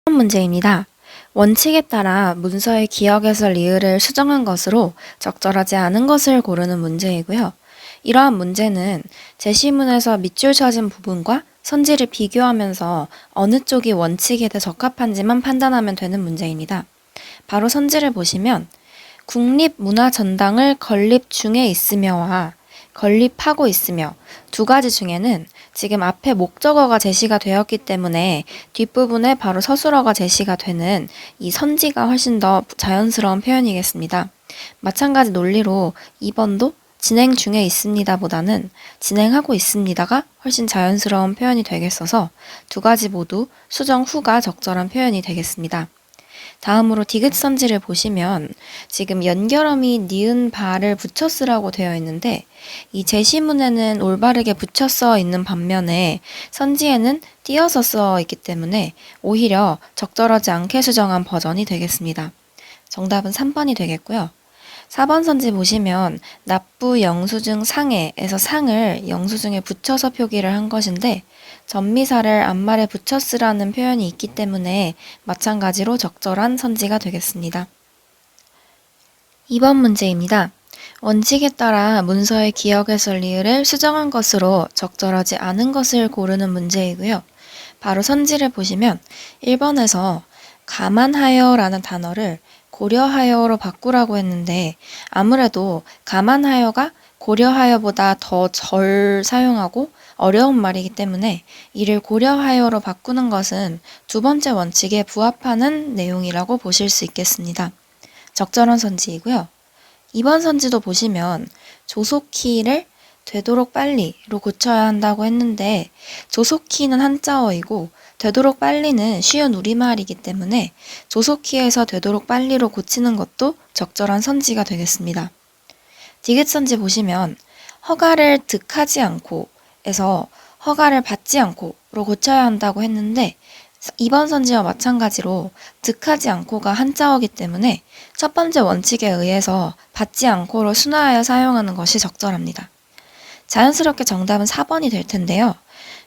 문제입니다. 원칙에 따라 문서의 기억에서 리을을 수정한 것으로 적절하지 않은 것을 고르는 문제이고요. 이러한 문제는 제시문에서 밑줄 쳐진 부분과 선지를 비교하면서 어느 쪽이 원칙에 더 적합한지만 판단하면 되는 문제입니다. 바로 선지를 보시면 국립문화전당을 건립 중에 있으며와 건립하고 있으며 두 가지 중에는 지금 앞에 목적어가 제시가 되었기 때문에 뒷부분에 바로 서술어가 제시가 되는 이 선지가 훨씬 더 자연스러운 표현이겠습니다. 마찬가지 논리로 2번도 진행 중에 있습니다 보다는 진행하고 있습니다가 훨씬 자연스러운 표현이 되겠어서 두 가지 모두 수정 후가 적절한 표현이 되겠습니다. 다음으로 디귿선지를 보시면 지금 연결어미 니은 바를 붙여 쓰라고 되어 있는데 이 제시문에는 올바르게 붙여 써 있는 반면에 선지에는 띄어서 써 있기 때문에 오히려 적절하지 않게 수정한 버전이 되겠습니다. 정답은 3번이 되겠고요. 4번 선지 보시면 납부 영수증 상해에서 상을 영수증에 붙여서 표기를 한 것인데 전미사를 앞말에 붙여 쓰라는 표현이 있기 때문에 마찬가지로 적절한 선지가 되겠습니다. 2번 문제입니다. 원칙에 따라 문서의 기억에서 리을을 수정한 것으로 적절하지 않은 것을 고르는 문제이고요. 바로 선지를 보시면 1번에서 감안하여 라는 단어를 고려하여로 바꾸라고 했는데 아무래도 감안하여가 고려하여보다 더 덜 사용하고 어려운 말이기 때문에 이를 고려하여로 바꾸는 것은 두 번째 원칙에 부합하는 내용이라고 보실 수 있겠습니다. 적절한 선지이고요. 2번 선지도 보시면 조속히를 되도록 빨리로 고쳐야 한다고 했는데 조속히는 한자어이고 되도록 빨리는 쉬운 우리말이기 때문에 조속히에서 되도록 빨리로 고치는 것도 적절한 선지가 되겠습니다. 디귿선지 보시면 허가를 득하지 않고 에서 허가를 받지 않고로 고쳐야 한다고 했는데 2번 선지와 마찬가지로 득하지 않고가 한자어기 때문에 첫 번째 원칙에 의해서 받지 않고로 순화하여 사용하는 것이 적절합니다. 자연스럽게 정답은 4번이 될 텐데요.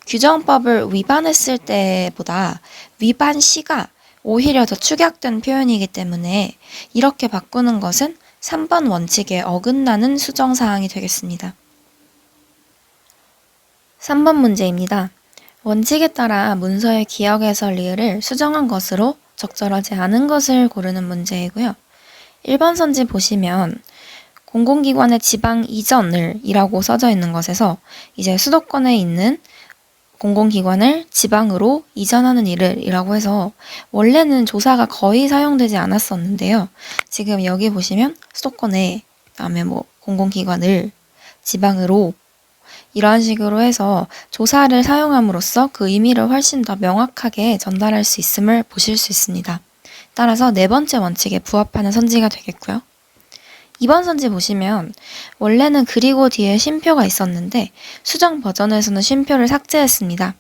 규정법을 위반했을 때보다 위반 시가 오히려 더 축약된 표현이기 때문에 이렇게 바꾸는 것은 3번 원칙에 어긋나는 수정사항이 되겠습니다. 3번 문제입니다. 원칙에 따라 문서의 기억에서 리을을 수정한 것으로 적절하지 않은 것을 고르는 문제이고요. 1번 선지 보시면 공공기관의 지방 이전을 이라고 써져 있는 것에서 이제 수도권에 있는 공공기관을 지방으로 이전하는 일을 이라고 해서 원래는 조사가 거의 사용되지 않았었는데요. 지금 여기 보시면 수도권에 그다음에 공공기관을 지방으로 이러한 식으로 해서 조사를 사용함으로써 그 의미를 훨씬 더 명확하게 전달할 수 있음을 보실 수 있습니다. 따라서 네 번째 원칙에 부합하는 선지가 되겠고요. 2번 선지 보시면 원래는 그리고 뒤에 쉼표가 있었는데 수정 버전에서는 쉼표를 삭제했습니다.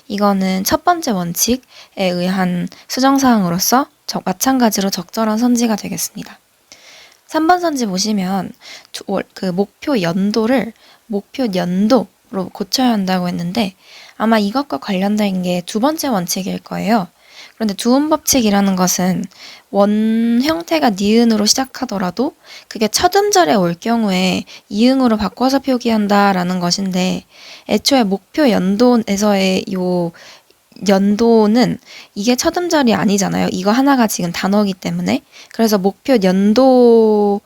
이거는 첫 번째 원칙에 의한 수정사항으로서 마찬가지로 적절한 선지가 되겠습니다. 3번 선지 보시면 그 목표 연도를 목표 연도로 고쳐야 한다고 했는데 아마 이것과 관련된 게 두 번째 원칙일 거예요. 그런데 두음법칙이라는 것은 원 형태가 니은으로 시작하더라도 그게 첫 음절에 올 경우에 이응으로 바꿔서 표기한다라는 것인데 애초에 목표 연도에서의 요 연도는 이게 첫 음절이 아니잖아요. 이거 하나가 지금 단어이기 때문에 그래서 목표 연도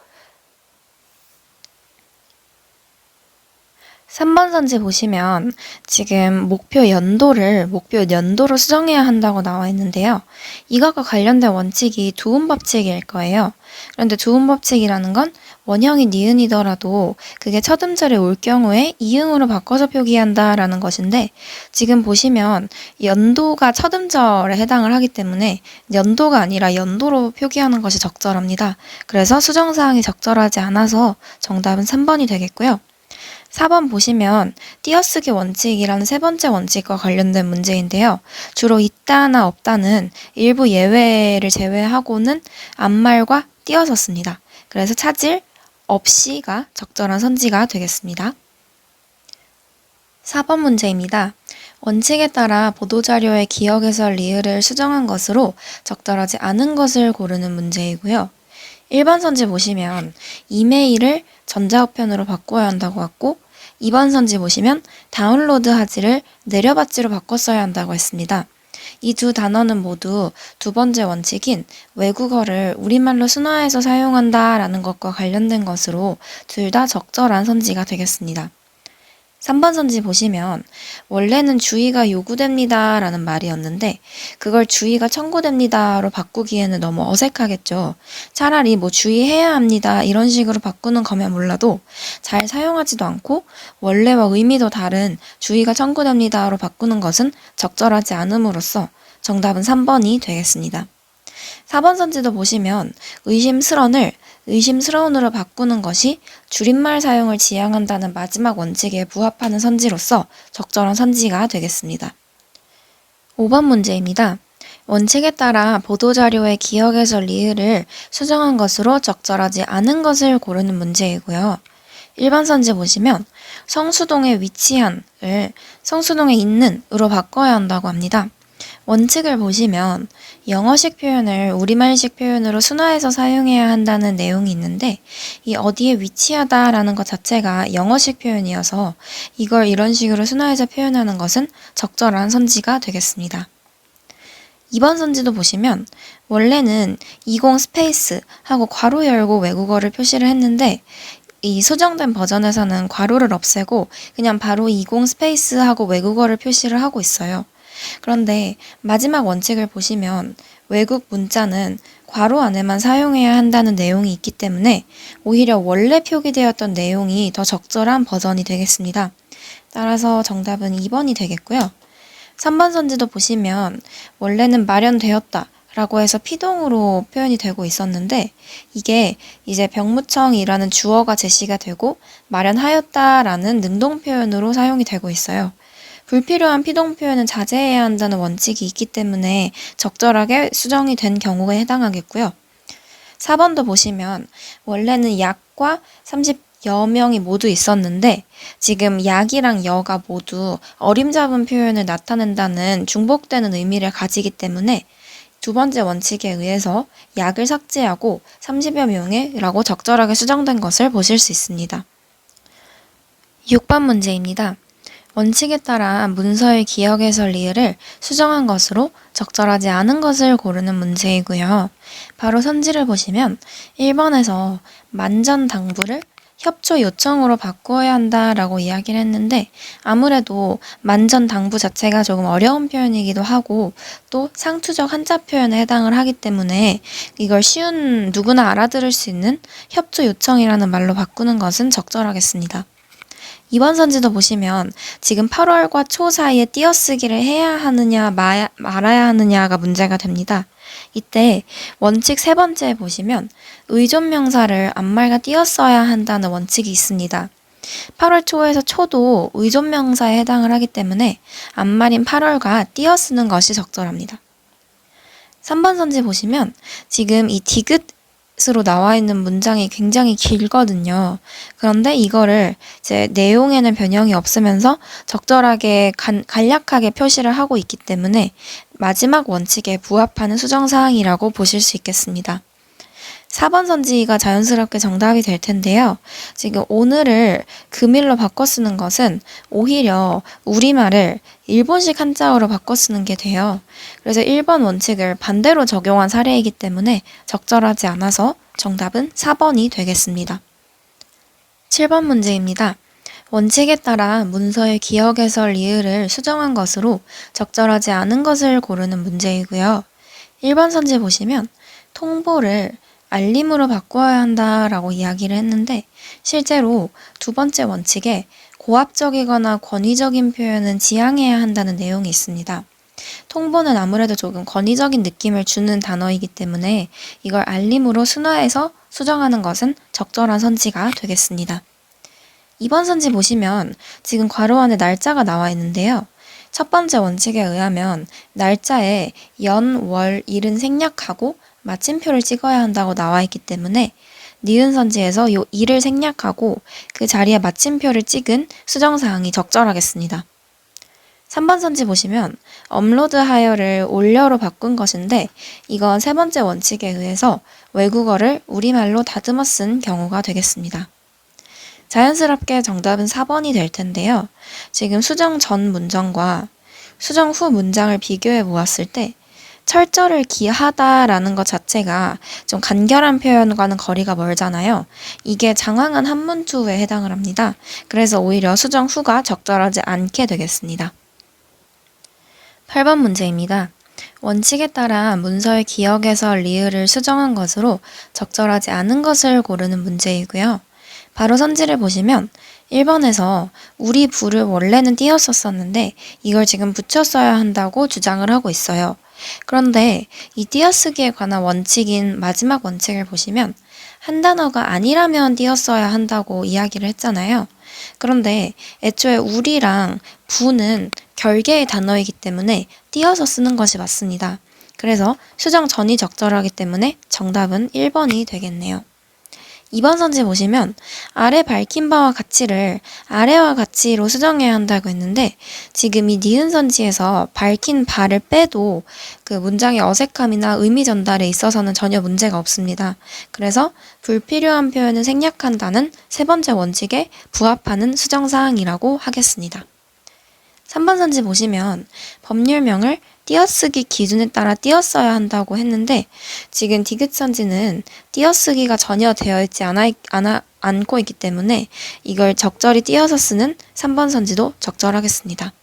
3번 선지 보시면 지금 목표 연도로 수정해야 한다고 나와 있는데요. 이것과 관련된 원칙이 두음법칙일 거예요. 그런데 두음법칙이라는 건 원형이 니은이더라도 그게 첫 음절에 올 경우에 이응으로 바꿔서 표기한다라는 것인데 지금 보시면 연도가 첫 음절에 해당을 하기 때문에 연도가 아니라 연도로 표기하는 것이 적절합니다. 그래서 수정사항이 적절하지 않아서 정답은 3번이 되겠고요. 4번 보시면 띄어쓰기 원칙이라는 세 번째 원칙과 관련된 문제인데요. 주로 있다나 없다는 일부 예외를 제외하고는 앞말과 띄어서 씁니다. 그래서 차질 없이가 적절한 선지가 되겠습니다. 4번 문제입니다. 원칙에 따라 보도자료의 기억에서 리을을 수정한 것으로 적절하지 않은 것을 고르는 문제이고요. 1번 선지 보시면 이메일을 전자우편으로 바꿔야 한다고 했고 2번 선지 보시면 다운로드 하지를 내려받지로 바꿨어야 한다고 했습니다. 이 두 단어는 모두 두 번째 원칙인 외국어를 우리말로 순화해서 사용한다라는 것과 관련된 것으로 둘 다 적절한 선지가 되겠습니다. 3번 선지 보시면 원래는 주의가 요구됩니다 라는 말이었는데 그걸 주의가 청구됩니다로 바꾸기에는 너무 어색하겠죠. 차라리 뭐 주의해야 합니다 이런 식으로 바꾸는 거면 몰라도 잘 사용하지도 않고 원래와 의미도 다른 주의가 청구됩니다로 바꾸는 것은 적절하지 않음으로써 정답은 3번이 되겠습니다. 4번 선지도 보시면 의심스런을 의심스러운으로 바꾸는 것이 줄임말 사용을 지향한다는 마지막 원칙에 부합하는 선지로서 적절한 선지가 되겠습니다. 5번 문제입니다. 원칙에 따라 보도자료의 기억에서 리을을 수정한 것으로 적절하지 않은 것을 고르는 문제이고요. 1번 선지 보시면 성수동에 위치한을 성수동에 있는으로 바꿔야 한다고 합니다. 원칙을 보시면 영어식 표현을 우리말식 표현으로 순화해서 사용해야 한다는 내용이 있는데 이 어디에 위치하다라는 것 자체가 영어식 표현이어서 이걸 이런 식으로 순화해서 표현하는 것은 적절한 선지가 되겠습니다. 2번 선지도 보시면 원래는 20 스페이스 하고 괄호 열고 외국어를 표시를 했는데 이 수정된 버전에서는 괄호를 없애고 그냥 바로 20 스페이스 하고 외국어를 표시를 하고 있어요. 그런데 마지막 원칙을 보시면 외국 문자는 괄호 안에만 사용해야 한다는 내용이 있기 때문에 오히려 원래 표기되었던 내용이 더 적절한 버전이 되겠습니다. 따라서 정답은 2번이 되겠고요. 3번 선지도 보시면 원래는 마련되었다 라고 해서 피동으로 표현이 되고 있었는데 이게 이제 병무청이라는 주어가 제시가 되고 마련하였다라는 능동 표현으로 사용이 되고 있어요. 불필요한 피동 표현은 자제해야 한다는 원칙이 있기 때문에 적절하게 수정이 된 경우에 해당하겠고요. 4번도 보시면 원래는 약과 30여 명이 모두 있었는데 지금 약이랑 여가 모두 어림잡은 표현을 나타낸다는 중복되는 의미를 가지기 때문에 두 번째 원칙에 의해서 약을 삭제하고 30여 명의 라고 적절하게 수정된 것을 보실 수 있습니다. 6번 문제입니다. 원칙에 따라 문서의 기억에서 리을을 수정한 것으로 적절하지 않은 것을 고르는 문제이고요. 바로 선지를 보시면 1번에서 만전당부를 협조 요청으로 바꾸어야 한다라고 이야기를 했는데 아무래도 만전당부 자체가 조금 어려운 표현이기도 하고 또 상투적 한자 표현에 해당을 하기 때문에 이걸 쉬운 누구나 알아들을 수 있는 협조 요청이라는 말로 바꾸는 것은 적절하겠습니다. 2번 선지도 보시면 지금 8월과 초 사이에 띄어쓰기를 해야 하느냐 말아야 하느냐가 문제가 됩니다. 이때 원칙 세 번째에 보시면 의존명사를 앞말과 띄어써야 한다는 원칙이 있습니다. 8월 초에서 초도 의존명사에 해당을 하기 때문에 앞말인 8월과 띄어쓰는 것이 적절합니다. 3번 선지 보시면 지금 이 디귿으로 나와 있는 문장이 굉장히 길거든요. 그런데 이거를 이제 내용에는 변형이 없으면서 적절하게 간략하게 표시를 하고 있기 때문에 마지막 원칙에 부합하는 수정사항이라고 보실 수 있겠습니다. 4번 선지가 자연스럽게 정답이 될 텐데요. 지금 오늘을 금일로 바꿔 쓰는 것은 오히려 우리말을 일본식 한자어로 바꿔 쓰는 게 돼요. 그래서 1번 원칙을 반대로 적용한 사례이기 때문에 적절하지 않아서 정답은 4번이 되겠습니다. 7번 문제입니다. 원칙에 따라 문서의 기억에서 리을을 수정한 것으로 적절하지 않은 것을 고르는 문제이고요. 1번 선지 보시면 통보를 알림으로 바꿔야 한다라고 이야기를 했는데 실제로 두 번째 원칙에 고압적이거나 권위적인 표현은 지양해야 한다는 내용이 있습니다. 통보는 아무래도 조금 권위적인 느낌을 주는 단어이기 때문에 이걸 알림으로 순화해서 수정하는 것은 적절한 선지가 되겠습니다. 2번 선지 보시면 지금 괄호 안에 날짜가 나와 있는데요. 첫 번째 원칙에 의하면 날짜에 연, 월, 일은 생략하고 마침표를 찍어야 한다고 나와 있기 때문에 니은 선지에서 요 일을 생략하고 그 자리에 마침표를 찍은 수정사항이 적절하겠습니다. 3번 선지 보시면 업로드 하여를 올려로 바꾼 것인데 이건 세 번째 원칙에 의해서 외국어를 우리말로 다듬어 쓴 경우가 되겠습니다. 자연스럽게 정답은 4번이 될 텐데요. 지금 수정 전 문장과 수정 후 문장을 비교해 보았을 때 철저를 기하다라는 것 자체가 좀 간결한 표현과는 거리가 멀잖아요. 이게 장황한 한문투에 해당을 합니다. 그래서 오히려 수정 후가 적절하지 않게 되겠습니다. 8번 문제입니다. 원칙에 따라 문서의 기억에서 리을을 수정한 것으로 적절하지 않은 것을 고르는 문제이고요. 바로 선지를 보시면 1번에서 우리 부를 원래는 띄었었었는데 이걸 지금 붙였어야 한다고 주장을 하고 있어요. 그런데 이 띄어쓰기에 관한 원칙인 마지막 원칙을 보시면 한 단어가 아니라면 띄었어야 한다고 이야기를 했잖아요. 그런데 애초에 우리랑 부는 결계의 단어이기 때문에 띄어서 쓰는 것이 맞습니다. 그래서 수정 전이 적절하기 때문에 정답은 1번이 되겠네요. 2번 선지 보시면 아래 밝힌 바와 같이를 아래와 같이로 수정해야 한다고 했는데 지금 이 니은 선지에서 밝힌 바를 빼도 그 문장의 어색함이나 의미 전달에 있어서는 전혀 문제가 없습니다. 그래서 불필요한 표현을 생략한다는 세 번째 원칙에 부합하는 수정사항이라고 하겠습니다. 3번 선지 보시면 법률명을 띄어쓰기 기준에 따라 띄었어야 한다고 했는데 지금 디귿 선지는 띄어쓰기가 전혀 되어 있지 않고 있기 때문에 이걸 적절히 띄어서 쓰는 3번 선지도 적절하겠습니다.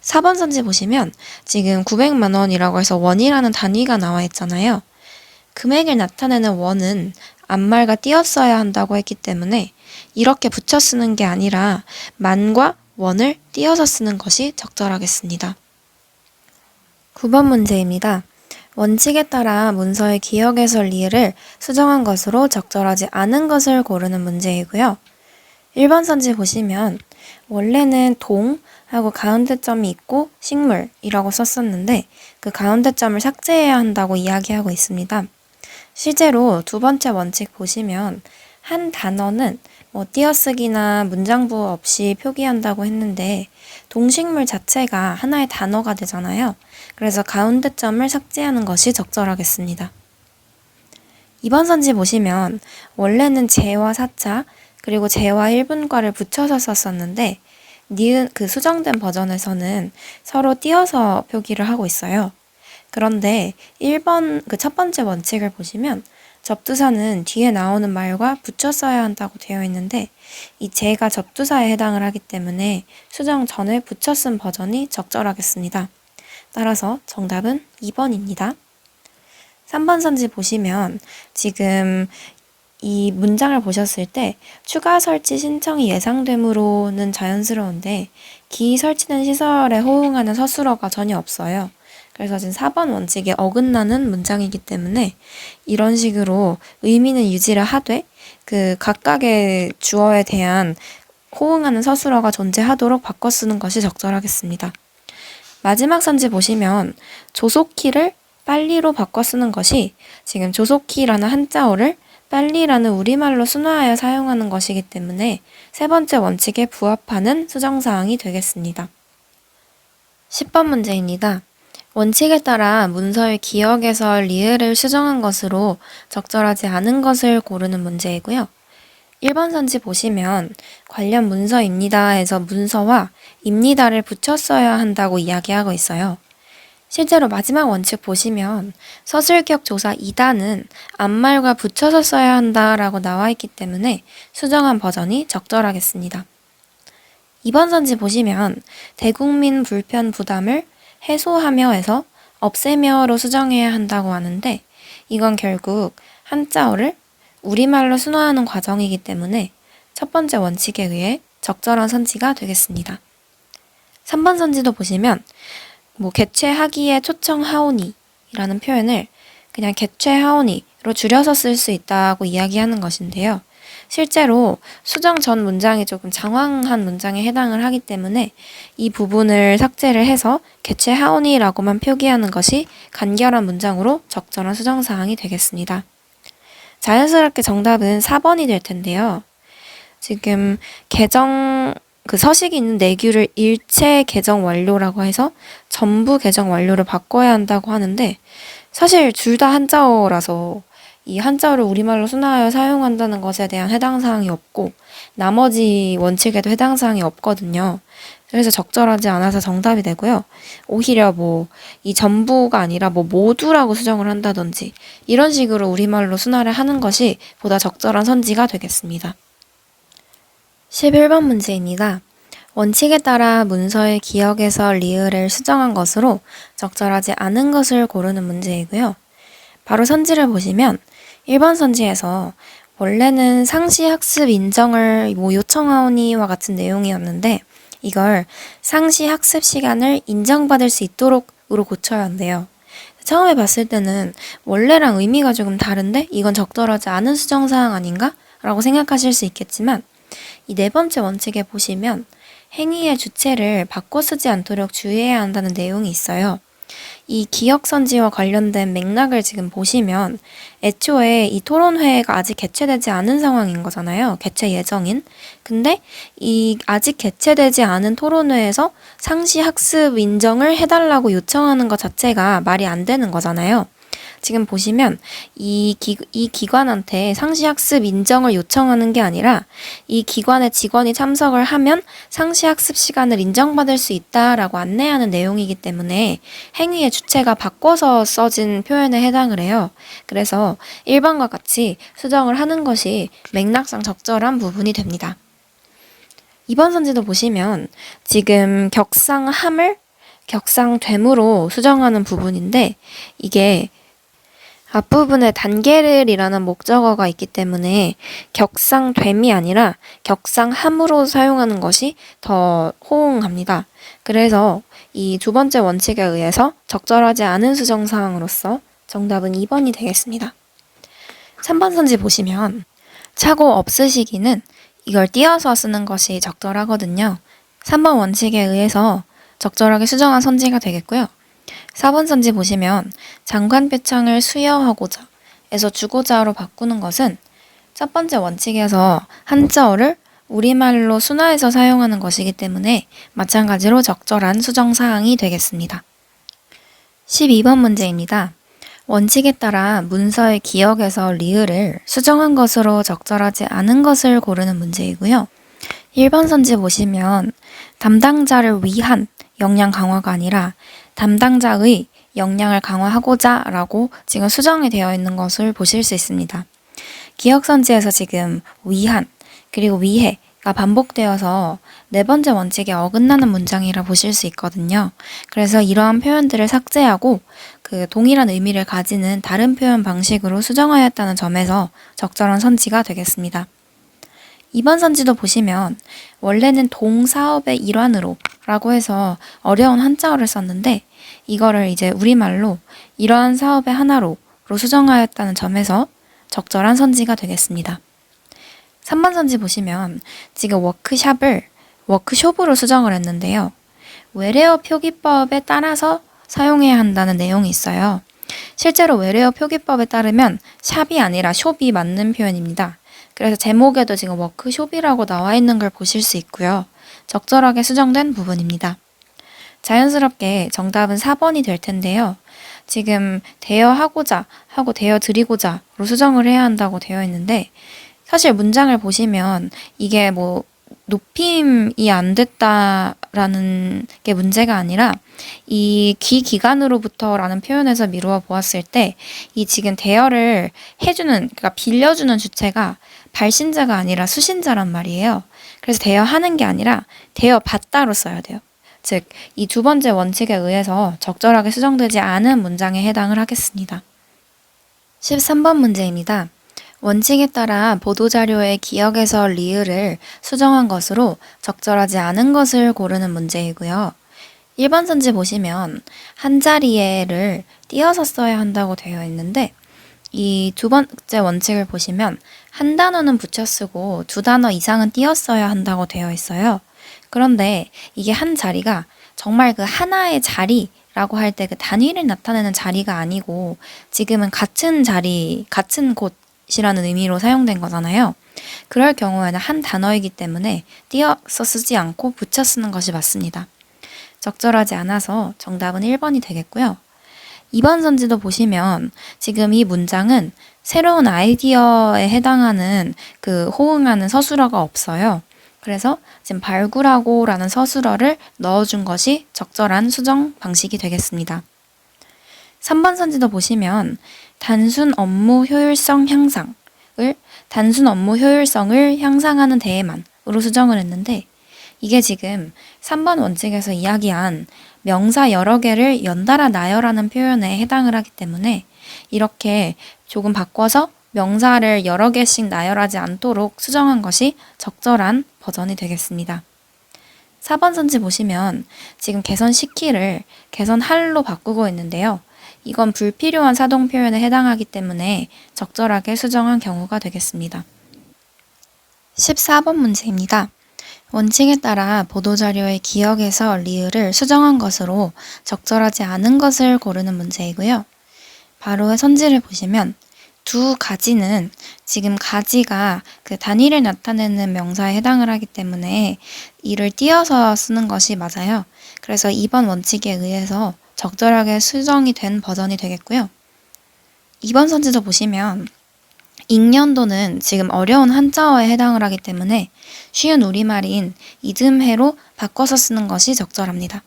4번 선지 보시면 지금 900만 원이라고 해서 원이라는 단위가 나와 있잖아요. 금액을 나타내는 원은 앞말과 띄었어야 한다고 했기 때문에 이렇게 붙여 쓰는 게 아니라 만과 원을 띄어서 쓰는 것이 적절하겠습니다. 9번 문제입니다. 원칙에 따라 문서의 기억에서 리을을 수정한 것으로 적절하지 않은 것을 고르는 문제이고요. 1번 선지 보시면 원래는 동 하고 가운데 점이 있고 식물이라고 썼었는데 그 가운데 점을 삭제해야 한다고 이야기하고 있습니다. 실제로 두 번째 원칙 보시면 한 단어는 띄어쓰기나 문장부 없이 표기한다고 했는데 동식물 자체가 하나의 단어가 되잖아요. 그래서 가운데 점을 삭제하는 것이 적절하겠습니다. 2번 선지 보시면 원래는 제와 사자 그리고 제와 1분과를 붙여서 썼었는데 니은 그 수정된 버전에서는 서로 띄어서 표기를 하고 있어요. 그런데 1번 그 첫 번째 원칙을 보시면 접두사는 뒤에 나오는 말과 붙여 써야 한다고 되어 있는데 이 제가 접두사에 해당을 하기 때문에 수정 전에 붙여 쓴 버전이 적절하겠습니다. 따라서 정답은 2번입니다. 3번 선지 보시면 지금 이 문장을 보셨을 때 추가 설치 신청이 예상되므로는 자연스러운데 기 설치된 시설에 호응하는 서술어가 전혀 없어요. 그래서 지금 4번 원칙에 어긋나는 문장이기 때문에 이런 식으로 의미는 유지를 하되 그 각각의 주어에 대한 호응하는 서술어가 존재하도록 바꿔 쓰는 것이 적절하겠습니다. 마지막 선지 보시면 조속키를 빨리로 바꿔 쓰는 것이 지금 조속키라는 한자어를 빨리라는 우리말로 순화하여 사용하는 것이기 때문에 세 번째 원칙에 부합하는 수정사항이 되겠습니다. 10번 문제입니다. 원칙에 따라 문서의 기억에서 리을을 수정한 것으로 적절하지 않은 것을 고르는 문제이고요. 1번 선지 보시면 관련 문서입니다 해서 문서와 입니다를 붙였어야 한다고 이야기하고 있어요. 실제로 마지막 원칙 보시면 서술격 조사 2단은 앞말과 붙여서 써야 한다라고 나와 있기 때문에 수정한 버전이 적절하겠습니다. 2번 선지 보시면 대국민 불편 부담을 해소하며 해서 없애며로 수정해야 한다고 하는데 이건 결국 한자어를 우리말로 순화하는 과정이기 때문에 첫 번째 원칙에 의해 적절한 선지가 되겠습니다. 3번 선지도 보시면 개최하기에 초청하오니 라는 표현을 그냥 개최하오니로 줄여서 쓸 수 있다고 이야기하는 것인데요. 실제로 수정 전 문장이 조금 장황한 문장에 해당을 하기 때문에 이 부분을 삭제를 해서 개최하오니라고만 표기하는 것이 간결한 문장으로 적절한 수정사항이 되겠습니다. 자연스럽게 정답은 4번이 될 텐데요. 지금 개정 그 서식이 있는 내규를 일체 개정 완료라고 해서 전부 개정 완료를 바꿔야 한다고 하는데, 사실 둘 다 한자어라서 이 한자어를 우리말로 순화하여 사용한다는 것에 대한 해당 사항이 없고 나머지 원칙에도 해당 사항이 없거든요. 그래서 적절하지 않아서 정답이 되고요. 오히려 뭐 이 전부가 아니라 뭐 모두라고 수정을 한다든지 이런 식으로 우리말로 순화를 하는 것이 보다 적절한 선지가 되겠습니다. 11번 문제입니다. 원칙에 따라 문서의 기억에서 리을을 수정한 것으로 적절하지 않은 것을 고르는 문제이고요. 바로 선지를 보시면 1번 선지에서 원래는 상시 학습 인정을 요청하오니와 같은 내용이었는데 이걸 상시 학습 시간을 인정받을 수 있도록으로 고쳐야 한대요. 처음에 봤을 때는 원래랑 의미가 조금 다른데 이건 적절하지 않은 수정사항 아닌가? 라고 생각하실 수 있겠지만 이 네 번째 원칙에 보시면 행위의 주체를 바꿔 쓰지 않도록 주의해야 한다는 내용이 있어요. 이 기억선지와 관련된 맥락을 지금 보시면 애초에 이 토론회가 아직 개최되지 않은 상황인 거잖아요. 개최 예정인. 근데 이 아직 개최되지 않은 토론회에서 상시 학습 인정을 해달라고 요청하는 것 자체가 말이 안 되는 거잖아요. 지금 보시면 이 기관한테 상시학습 인정을 요청하는 게 아니라 이 기관의 직원이 참석을 하면 상시학습 시간을 인정받을 수 있다라고 안내하는 내용이기 때문에 행위의 주체가 바꿔서 써진 표현에 해당을 해요. 그래서 1번과 같이 수정을 하는 것이 맥락상 적절한 부분이 됩니다. 2번 선지도 보시면 지금 격상함을 격상됨으로 수정하는 부분인데 이게 앞부분에 단계를이라는 목적어가 있기 때문에 격상됨이 아니라 격상함으로 사용하는 것이 더 호응합니다. 그래서 이 두 번째 원칙에 의해서 적절하지 않은 수정사항으로서 정답은 2번이 되겠습니다. 3번 선지 보시면 차고 없으시기는 이걸 띄어서 쓰는 것이 적절하거든요. 3번 원칙에 의해서 적절하게 수정한 선지가 되겠고요. 4번 선지 보시면 장관표창을 수여하고자 에서 주고자로 바꾸는 것은 첫 번째 원칙에서 한자어를 우리말로 순화해서 사용하는 것이기 때문에 마찬가지로 적절한 수정사항이 되겠습니다. 12번 문제입니다. 원칙에 따라 문서의 기억에서 리을을 수정한 것으로 적절하지 않은 것을 고르는 문제이고요. 1번 선지 보시면 담당자를 위한 역량 강화가 아니라 담당자의 역량을 강화하고자 라고 지금 수정이 되어 있는 것을 보실 수 있습니다. 기억선지에서 지금 위한 그리고 위해가 반복되어서 네 번째 원칙에 어긋나는 문장이라 보실 수 있거든요. 그래서 이러한 표현들을 삭제하고 그 동일한 의미를 가지는 다른 표현 방식으로 수정하였다는 점에서 적절한 선지가 되겠습니다. 2번 선지도 보시면 원래는 동사업의 일환으로 라고 해서 어려운 한자어를 썼는데 이거를 이제 우리말로 이러한 사업의 하나로 수정하였다는 점에서 적절한 선지가 되겠습니다. 3번 선지 보시면 지금 워크샵을 워크숍으로 수정을 했는데요. 외래어 표기법에 따라서 사용해야 한다는 내용이 있어요. 실제로 외래어 표기법에 따르면 샵이 아니라 숍이 맞는 표현입니다. 그래서 제목에도 지금 워크숍이라고 나와 있는 걸 보실 수 있고요. 적절하게 수정된 부분입니다. 자연스럽게 정답은 4번이 될 텐데요. 지금 대여하고자 하고 대여드리고자로 수정을 해야 한다고 되어 있는데 사실 문장을 보시면 이게 뭐 높임이 안 됐다라는 게 문제가 아니라 이 기관으로부터라는 표현에서 미루어 보았을 때 이 지금 대여를 해주는 그러니까 빌려주는 주체가 발신자가 아니라 수신자란 말이에요. 그래서 대여하는 게 아니라 대여받다로 써야 돼요. 즉, 이 두 번째 원칙에 의해서 적절하게 수정되지 않은 문장에 해당을 하겠습니다. 13번 문제입니다. 원칙에 따라 보도자료의 기억에서 리을을 수정한 것으로 적절하지 않은 것을 고르는 문제이고요. 1번 선지 보시면 한 자리에를 띄어서 써야 한다고 되어 있는데 이 두 번째 원칙을 보시면 한 단어는 붙여 쓰고 두 단어 이상은 띄어 써야 한다고 되어 있어요. 그런데 이게 한 자리가 정말 그 하나의 자리라고 할 때 그 단위를 나타내는 자리가 아니고 지금은 같은 자리, 같은 곳 것이라는 의미로 사용된 거잖아요. 그럴 경우에는 한 단어이기 때문에 띄어서 쓰지 않고 붙여 쓰는 것이 맞습니다. 적절하지 않아서 정답은 1번이 되겠고요. 2번 선지도 보시면 지금 이 문장은 새로운 아이디어에 해당하는 호응하는 서술어가 없어요. 그래서 지금 발굴하고 라는 서술어를 넣어준 것이 적절한 수정 방식이 되겠습니다. 3번 선지도 보시면 단순 업무 효율성 향상을 단순 업무 효율성을 향상하는 데에만으로 수정을 했는데 이게 지금 3번 원칙에서 이야기한 명사 여러 개를 연달아 나열하는 표현에 해당을 하기 때문에 이렇게 조금 바꿔서 명사를 여러 개씩 나열하지 않도록 수정한 것이 적절한 버전이 되겠습니다. 4번 선지 보시면 지금 개선시키를 개선할로 바꾸고 있는데요. 이건 불필요한 사동 표현에 해당하기 때문에 적절하게 수정한 경우가 되겠습니다. 14번 문제입니다. 원칙에 따라 보도자료의 기억에서 리을을 수정한 것으로 적절하지 않은 것을 고르는 문제이고요. 바로의 선지를 보시면 두 가지는 지금 가지가 단위를 나타내는 명사에 해당을 하기 때문에 이를 띄어서 쓰는 것이 맞아요. 그래서 2번 원칙에 의해서 적절하게 수정이 된 버전이 되겠고요. 2번 선지도 보시면 익년도는 지금 어려운 한자어에 해당을 하기 때문에 쉬운 우리말인 이듬해로 바꿔서 쓰는 것이 적절합니다.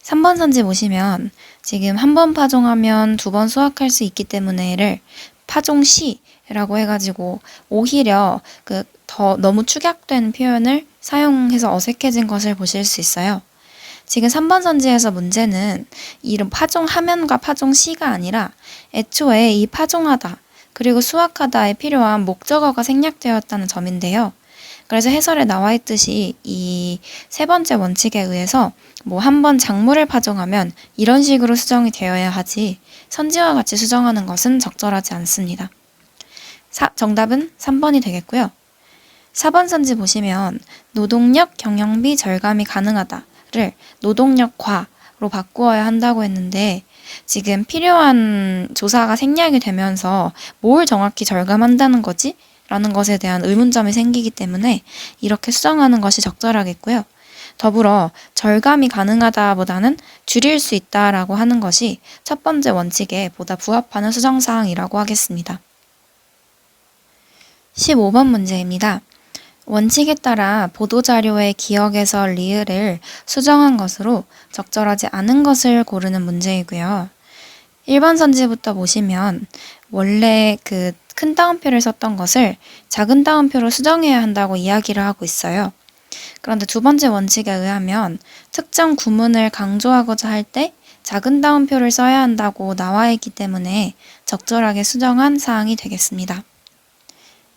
3번 선지 보시면 지금 한 번 파종하면 2번 수확할 수 있기 때문에를 파종시라고 해가지고 오히려 더 너무 축약된 표현을 사용해서 어색해진 것을 보실 수 있어요. 지금 3번 선지에서 문제는 이런 파종하면과 파종시가 아니라 애초에 이 파종하다 그리고 수확하다에 필요한 목적어가 생략되었다는 점인데요. 그래서 해설에 나와 있듯이 이 세 번째 원칙에 의해서 한 번 작물을 파종하면 이런 식으로 수정이 되어야 하지 선지와 같이 수정하는 것은 적절하지 않습니다. 정답은 3번이 되겠고요. 4번 선지 보시면 노동력 경영비 절감이 가능하다를 노동력과로 바꾸어야 한다고 했는데 지금 필요한 조사가 생략이 되면서 뭘 정확히 절감한다는 거지? 라는 것에 대한 의문점이 생기기 때문에 이렇게 수정하는 것이 적절하겠고요. 더불어 절감이 가능하다보다는 줄일 수 있다라고 하는 것이 첫 번째 원칙에 보다 부합하는 수정사항이라고 하겠습니다. 15번 문제입니다. 원칙에 따라 보도자료의 기억에서 리을을 수정한 것으로 적절하지 않은 것을 고르는 문제이고요. 1번 선지부터 보시면 원래 큰 따옴표를 썼던 것을 작은 따옴표로 수정해야 한다고 이야기를 하고 있어요. 그런데 두 번째 원칙에 의하면 특정 구문을 강조하고자 할 때 작은 따옴표를 써야 한다고 나와 있기 때문에 적절하게 수정한 사항이 되겠습니다.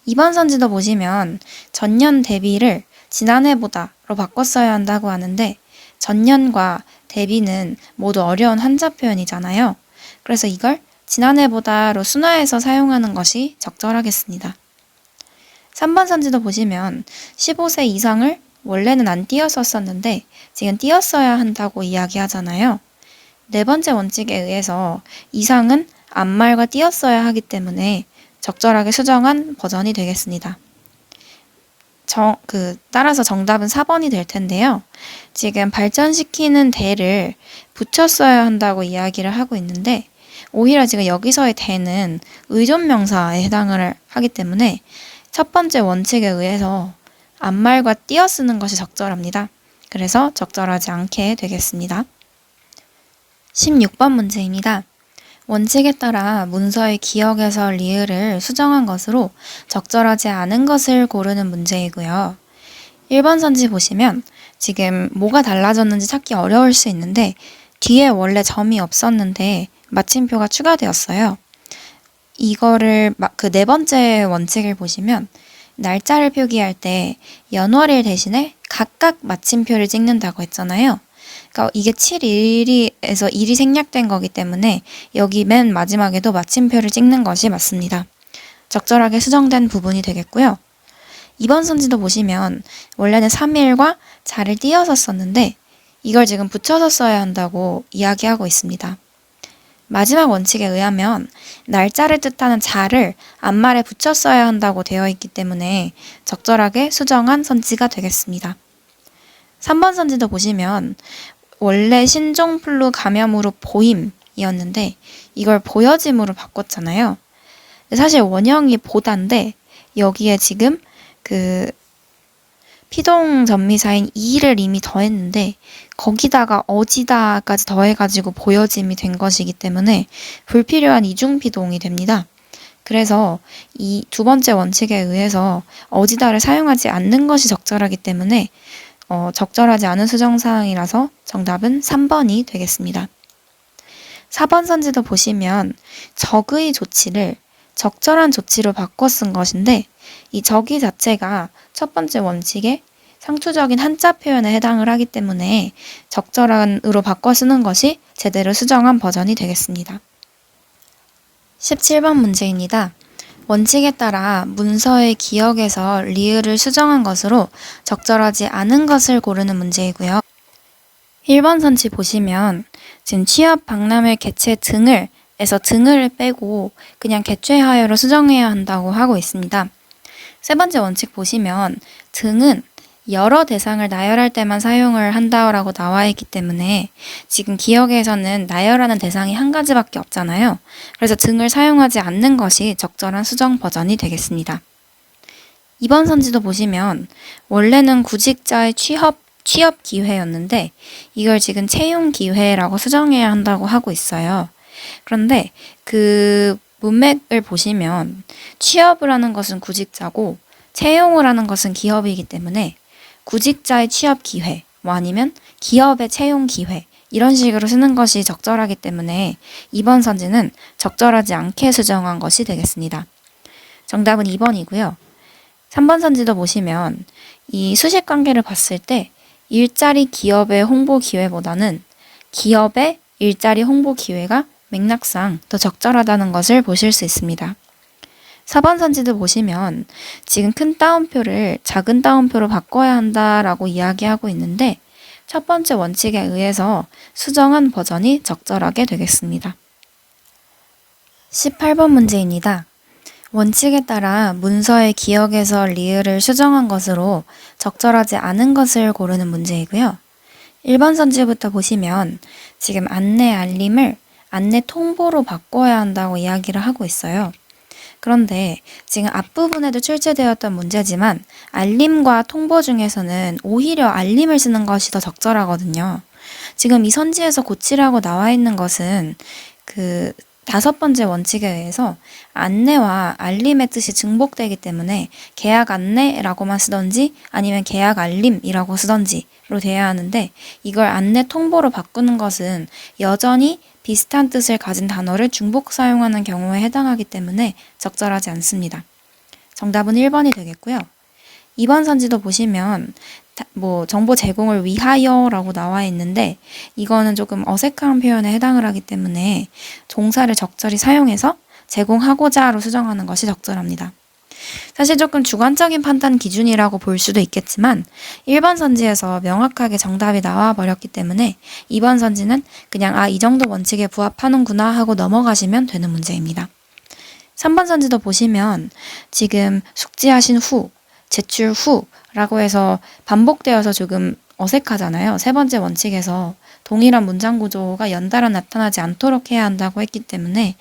2번 선지도 보시면 전년 대비를 지난해보다로 바꿔 써야 한다고 하는데 전년과 대비는 모두 어려운 한자 표현이잖아요. 그래서 이걸 지난해보다로 순화해서 사용하는 것이 적절하겠습니다. 3번 선지도 보시면 15세 이상을 원래는 안 띄어서 썼는데 지금 띄었어야 한다고 이야기하잖아요. 네 번째 원칙에 의해서 이상은 앞말과 띄었어야 하기 때문에 적절하게 수정한 버전이 되겠습니다. 따라서 정답은 4번이 될 텐데요. 지금 발전시키는 대를 붙였어야 한다고 이야기를 하고 있는데 오히려 지금 여기서의 대는 의존명사에 해당을 하기 때문에 첫 번째 원칙에 의해서 앞말과 띄어 쓰는 것이 적절합니다. 그래서 적절하지 않게 되겠습니다. 16번 문제입니다. 원칙에 따라 문서의 기억에서 리을을 수정한 것으로 적절하지 않은 것을 고르는 문제이고요. 1번 선지 보시면 지금 뭐가 달라졌는지 찾기 어려울 수 있는데 뒤에 원래 점이 없었는데 마침표가 추가되었어요. 이거를 네 번째 원칙을 보시면 날짜를 표기할 때 연월일 대신에 각각 마침표를 찍는다고 했잖아요. 그러니까 이게 7일에서 일이 생략된 거기 때문에 여기 맨 마지막에도 마침표를 찍는 것이 맞습니다. 적절하게 수정된 부분이 되겠고요. 2번 선지도 보시면 원래는 3일과 자를 띄어서 썼는데 이걸 지금 붙여서 써야 한다고 이야기하고 있습니다. 마지막 원칙에 의하면 날짜를 뜻하는 자를 앞말에 붙여 써야 한다고 되어 있기 때문에 적절하게 수정한 선지가 되겠습니다. 3번 선지도 보시면 원래 신종플루 감염으로 보임이었는데 이걸 보여짐으로 바꿨잖아요. 사실 원형이 보다인데 여기에 지금 그 피동 전미사인 이를 이미 더했는데 거기다가 어지다까지 더해가지고 보여짐이 된 것이기 때문에 불필요한 이중피동이 됩니다. 그래서 이 두 번째 원칙에 의해서 어지다를 사용하지 않는 것이 적절하기 때문에 적절하지 않은 수정사항이라서 정답은 3번이 되겠습니다. 4번 선지도 보시면 적의 조치를 적절한 조치로 바꿔 쓴 것인데 이 적의 자체가 첫 번째 원칙에 상투적인 한자 표현에 해당을 하기 때문에 적절한으로 바꿔 쓰는 것이 제대로 수정한 버전이 되겠습니다. 17번 문제입니다. 원칙에 따라 문서의 기억에서 리을을 수정한 것으로 적절하지 않은 것을 고르는 문제이고요. 1번 선지 보시면 지금 취업 박람회 개최 등을 에서 등을 빼고 그냥 개최하여로 수정해야 한다고 하고 있습니다. 세 번째 원칙 보시면 등은 여러 대상을 나열할 때만 사용을 한다라고 나와 있기 때문에 지금 기억에서는 나열하는 대상이 한 가지밖에 없잖아요. 그래서 등을 사용하지 않는 것이 적절한 수정 버전이 되겠습니다. 2번 선지도 보시면 원래는 구직자의 취업 기회였는데 이걸 지금 채용 기회라고 수정해야 한다고 하고 있어요. 그런데 그 문맥을 보시면 취업을 하는 것은 구직자고 채용을 하는 것은 기업이기 때문에 구직자의 취업 기회, 뭐 아니면 기업의 채용 기회 이런 식으로 쓰는 것이 적절하기 때문에 2번 선지는 적절하지 않게 수정한 것이 되겠습니다. 정답은 2번이고요. 3번 선지도 보시면 이 수식 관계를 봤을 때 일자리 기업의 홍보 기회보다는 기업의 일자리 홍보 기회가 맥락상 더 적절하다는 것을 보실 수 있습니다. 4번 선지도 보시면 지금 큰 따옴표를 작은 따옴표로 바꿔야 한다라고 이야기하고 있는데 첫 번째 원칙에 의해서 수정한 버전이 적절하게 되겠습니다. 18번 문제입니다. 원칙에 따라 문서의 기억에서 리을을 수정한 것으로 적절하지 않은 것을 고르는 문제이고요. 1번 선지부터 보시면 지금 안내 알림을 안내 통보로 바꿔야 한다고 이야기를 하고 있어요. 그런데 지금 앞부분에도 출제되었던 문제지만 알림과 통보 중에서는 오히려 알림을 쓰는 것이 더 적절하거든요. 지금 이 선지에서 고치라고 나와 있는 것은 그 5번째 원칙에 의해서 안내와 알림의 뜻이 증복되기 때문에 계약 안내라고만 쓰던지 아니면 계약 알림이라고 쓰던지로 돼야 하는데 이걸 안내 통보로 바꾸는 것은 여전히 비슷한 뜻을 가진 단어를 중복 사용하는 경우에 해당하기 때문에 적절하지 않습니다. 정답은 1번이 되겠고요. 2번 선지도 보시면 정보 제공을 위하여라고 나와 있는데 이거는 조금 어색한 표현에 해당을 하기 때문에 동사를 적절히 사용해서 제공하고자로 수정하는 것이 적절합니다. 사실 조금 주관적인 판단 기준이라고 볼 수도 있겠지만 1번 선지에서 명확하게 정답이 나와 버렸기 때문에 2번 선지는 그냥 이 정도 원칙에 부합하는구나 하고 넘어가시면 되는 문제입니다. 3번 선지도 보시면 지금 숙지하신 후, 제출 후라고 해서 반복되어서 조금 어색하잖아요. 세 번째 원칙에서 동일한 문장 구조가 연달아 나타나지 않도록 해야 한다고 했기 때문에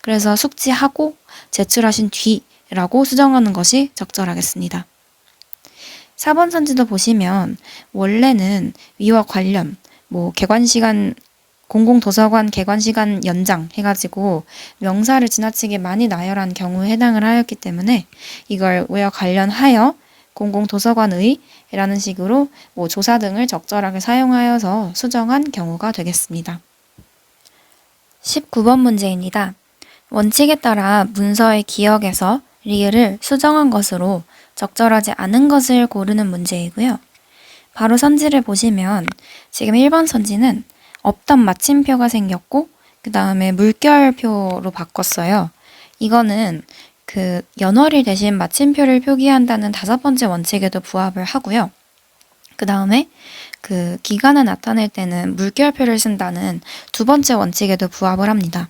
그래서 숙지하고 제출하신 뒤 라고 수정하는 것이 적절하겠습니다. 4번 선지도 보시면 원래는 위와 관련, 개관시간, 공공도서관 개관시간 연장 해가지고 명사를 지나치게 많이 나열한 경우에 해당을 하였기 때문에 이걸 위와 관련하여 공공도서관의 라는 식으로 조사 등을 적절하게 사용하여서 수정한 경우가 되겠습니다. 19번 문제입니다. 원칙에 따라 문서의 기억에서 리을을 수정한 것으로 적절하지 않은 것을 고르는 문제이고요. 바로 선지를 보시면 지금 1번 선지는 없던 마침표가 생겼고 그 다음에 물결표로 바꿨어요. 이거는 연월일 대신 마침표를 표기한다는 5번째 원칙에도 부합을 하고요. 그 다음에 그 기간을 나타낼 때는 물결표를 쓴다는 두 번째 원칙에도 부합을 합니다.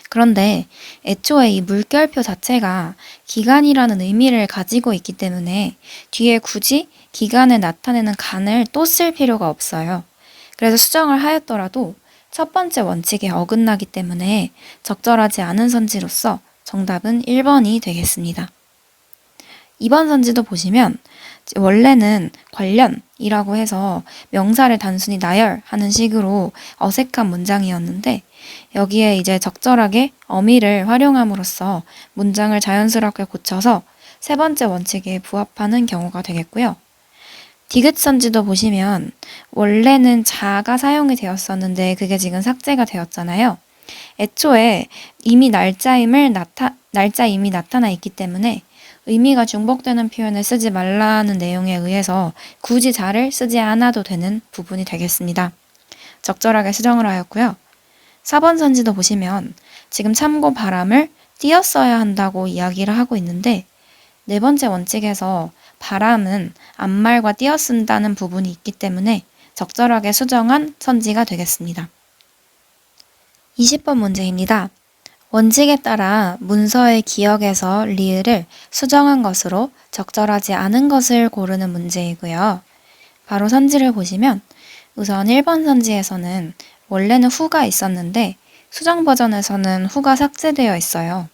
그런데 애초에 이 물결표 자체가 기간이라는 의미를 가지고 있기 때문에 뒤에 굳이 기간을 나타내는 간을 또 쓸 필요가 없어요. 그래서 수정을 하였더라도 첫 번째 원칙에 어긋나기 때문에 적절하지 않은 선지로서 정답은 1번이 되겠습니다. 2번 선지도 보시면 원래는 관련이라고 해서 명사를 단순히 나열하는 식으로 어색한 문장이었는데 여기에 이제 적절하게 어미를 활용함으로써 문장을 자연스럽게 고쳐서 세 번째 원칙에 부합하는 경우가 되겠고요. 디귿 선지도 보시면 원래는 자가 사용이 되었었는데 그게 지금 삭제가 되었잖아요. 애초에 이미 날짜임이 나타나 있기 때문에 의미가 중복되는 표현을 쓰지 말라는 내용에 의해서 굳이 자를 쓰지 않아도 되는 부분이 되겠습니다. 적절하게 수정을 하였고요. 4번 선지도 보시면 지금 참고 바람을 띄었어야 한다고 이야기를 하고 있는데 네 번째 원칙에서 바람은 앞말과 띄어 쓴다는 부분이 있기 때문에 적절하게 수정한 선지가 되겠습니다. 20번 문제입니다. 원칙에 따라 문서의 기억에서 리을을 수정한 것으로 적절하지 않은 것을 고르는 문제이고요. 바로 선지를 보시면 우선 1번 선지에서는 원래는 후가 있었는데 수정 버전에서는 후가 삭제되어 있어요.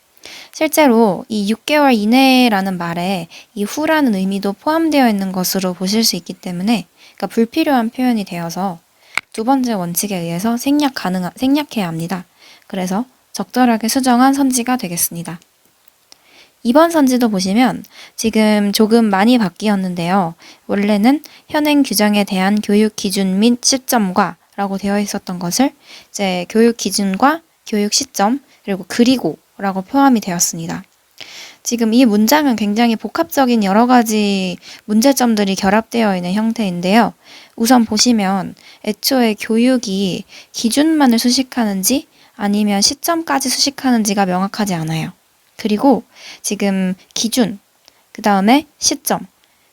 실제로 이 6개월 이내라는 말에 이 후라는 의미도 포함되어 있는 것으로 보실 수 있기 때문에 그러니까 불필요한 표현이 되어서 두 번째 원칙에 의해서 생략해야 합니다. 그래서 적절하게 수정한 선지가 되겠습니다. 2번 선지도 보시면 지금 조금 많이 바뀌었는데요. 원래는 현행 규정에 대한 교육 기준 및 시점과 라고 되어 있었던 것을 이제 교육 기준과 교육 시점 그리고 라고 포함이 되었습니다. 지금 이 문장은 굉장히 복합적인 여러 가지 문제점들이 결합되어 있는 형태인데요. 우선 보시면 애초에 교육이 기준만을 수식하는지 아니면 시점까지 수식하는지가 명확하지 않아요. 그리고 지금 기준, 그 다음에 시점,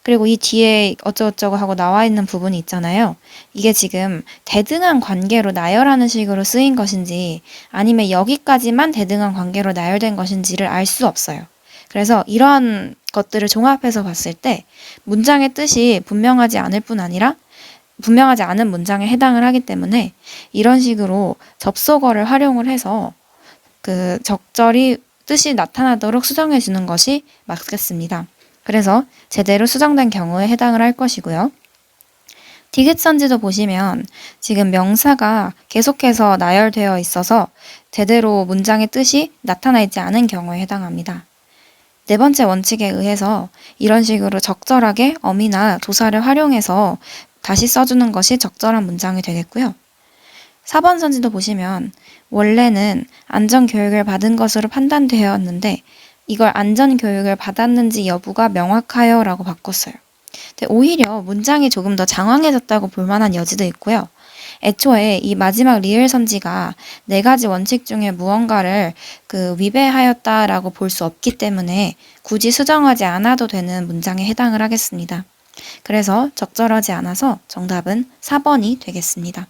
그리고 이 뒤에 어쩌고저쩌고 하고 나와 있는 부분이 있잖아요. 이게 지금 대등한 관계로 나열하는 식으로 쓰인 것인지 아니면 여기까지만 대등한 관계로 나열된 것인지를 알 수 없어요. 그래서 이러한 것들을 종합해서 봤을 때 문장의 뜻이 분명하지 않을 뿐 아니라 분명하지 않은 문장에 해당을 하기 때문에 이런 식으로 접속어를 활용을 해서 그 적절히 뜻이 나타나도록 수정해 주는 것이 맞겠습니다. 그래서 제대로 수정된 경우에 해당을 할 것이고요. 디귿 선지도 보시면 지금 명사가 계속해서 나열되어 있어서 제대로 문장의 뜻이 나타나 있지 않은 경우에 해당합니다. 네 번째 원칙에 의해서 이런 식으로 적절하게 어미나 도사를 활용해서 다시 써주는 것이 적절한 문장이 되겠고요. 4번 선지도 보시면 원래는 안전교육을 받은 것으로 판단되었는데 이걸 안전교육을 받았는지 여부가 명확하여 라고 바꿨어요. 근데 오히려 문장이 조금 더 장황해졌다고 볼 만한 여지도 있고요. 애초에 이 마지막 리을 선지가 네 가지 원칙 중에 무언가를 위배하였다라고 볼 수 없기 때문에 굳이 수정하지 않아도 되는 문장에 해당을 하겠습니다. 그래서 적절하지 않아서 정답은 4번이 되겠습니다.